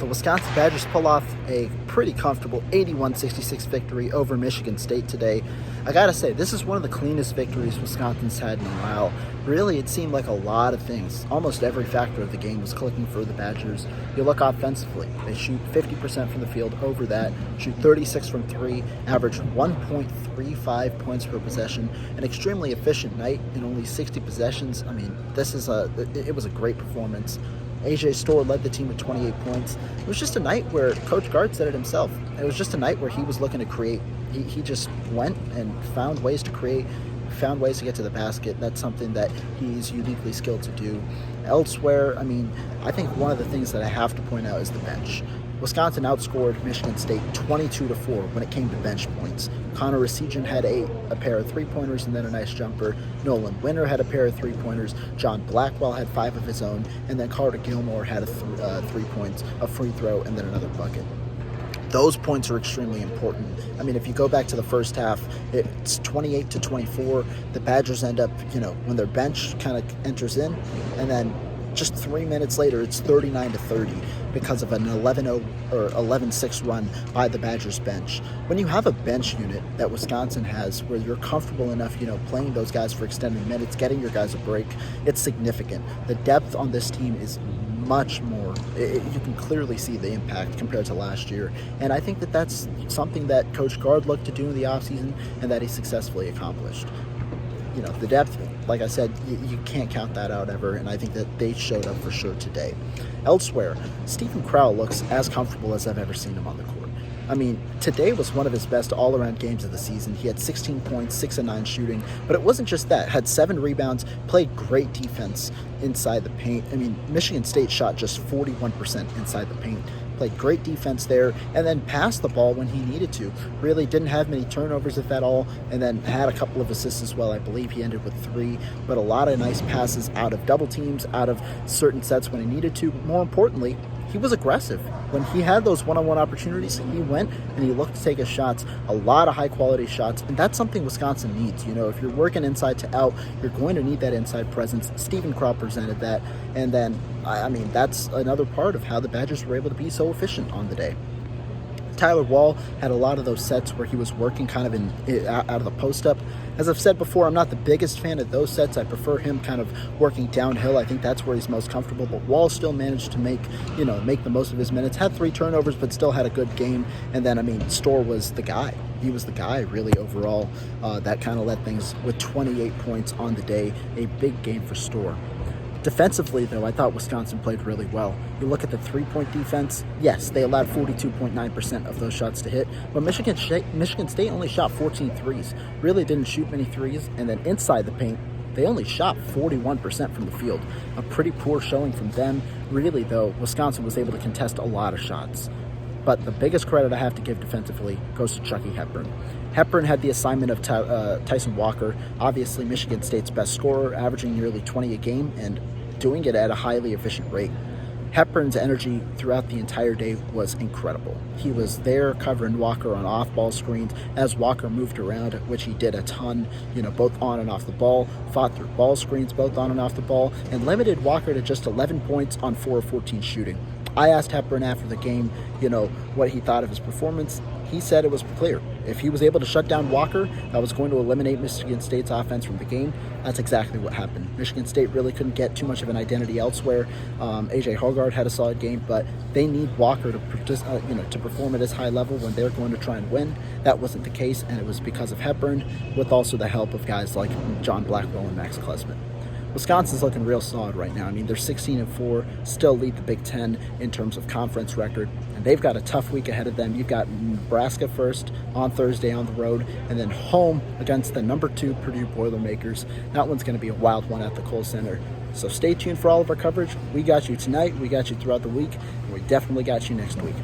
The Wisconsin Badgers pull off a pretty comfortable 81-66 victory over Michigan State today. I gotta say, this is one of the cleanest victories Wisconsin's had in a while. Really, it seemed like a lot of things. Almost every factor of the game was clicking for the Badgers. You look offensively, they shoot 50% from the field, over that, shoot 36 from three, average 1.35 points per possession, an extremely efficient night in only 60 possessions. I mean, it was a great performance. AJ Storr led the team with 28 points. It was just a night where Coach Gard said it himself. It was just a night where he was looking to create. He just went and found ways to create, found ways to get to the basket. That's something that he's uniquely skilled to do. Elsewhere, I think one of the things that I have to point out is the bench. Wisconsin outscored Michigan State 22-4 when it came to bench points. Connor Recegian had a pair of three-pointers and then a nice jumper. Nolan Winter had a pair of three-pointers. John Blackwell had 5 of his own. And then Carter Gilmore had 3 points, a free throw, and then another bucket. Those points are extremely important. If you go back to the first half, it's 28-24. The Badgers end up, when their bench kind of enters in, and then just 3 minutes later, it's 39-30 because of an 11-0 or 11-6 run by the Badgers bench. When you have a bench unit that Wisconsin has, where you're comfortable enough, playing those guys for extended minutes, getting your guys a break, it's significant. The depth on this team is much more. You can clearly see the impact compared to last year, and I think that that's something that Coach Gard looked to do in the offseason and that he successfully accomplished. The depth, like I said, you can't count that out ever, and I think that they showed up for sure today. Elsewhere, Stephen Crowell looks as comfortable as I've ever seen him on the court. Today was one of his best all-around games of the season. He had 16 points, 6 of 9 shooting, but it wasn't just that. Had 7 rebounds, played great defense inside the paint. Michigan State shot just 41% inside the paint. Played great defense there, and then passed the ball when he needed to. Really didn't have many turnovers, if at all, and then had a couple of assists as well. I believe he ended with 3, but a lot of nice passes out of double teams, out of certain sets when he needed to. More importantly, he was aggressive. When he had those one-on-one opportunities, he went and he looked to take his shots, a lot of high-quality shots, and that's something Wisconsin needs. If you're working inside to out, you're going to need that inside presence. Stephen Crowell presented that, and then, that's another part of how the Badgers were able to be so efficient on the day. Tyler Wall had a lot of those sets where he was working kind of out of the post-up. As I've said before, I'm not the biggest fan of those sets. I prefer him kind of working downhill. I think that's where he's most comfortable. But Wall still managed to make the most of his minutes. Had 3 turnovers, but still had a good game. And then, Storr was the guy. He was the guy, really, overall. That kind of led things with 28 points on the day. A big game for Storr. Defensively, though, I thought Wisconsin played really well. You look at the three-point defense, yes, they allowed 42.9% of those shots to hit, but Michigan State only shot 14 threes, really didn't shoot many threes, and then inside the paint, they only shot 41% from the field. A pretty poor showing from them. Really, though, Wisconsin was able to contest a lot of shots. But the biggest credit I have to give defensively goes to Chucky Hepburn. Hepburn had the assignment of Tyson Walker, obviously Michigan State's best scorer, averaging nearly 20 a game and doing it at a highly efficient rate. Hepburn's energy throughout the entire day was incredible. He was there covering Walker on off-ball screens as Walker moved around, which he did a ton, both on and off the ball, fought through ball screens both on and off the ball, and limited Walker to just 11 points on 4 of 14 shooting. I asked Hepburn after the game, what he thought of his performance. He said it was clear. If he was able to shut down Walker, that was going to eliminate Michigan State's offense from the game. That's exactly what happened. Michigan State really couldn't get too much of an identity elsewhere. AJ Hoggard had a solid game, but they need Walker to perform at his high level when they're going to try and win. That wasn't the case, and it was because of Hepburn, with also the help of guys like John Blackwell and Max Klesmit. Wisconsin's looking real solid right now. They're 16-4, still lead the Big Ten in terms of conference record, and they've got a tough week ahead of them. You've got Nebraska first on Thursday on the road, and then home against the number 2 Purdue Boilermakers. That one's going to be a wild one at the Kohl Center. So stay tuned for all of our coverage. We got you tonight, we got you throughout the week, and we definitely got you next week.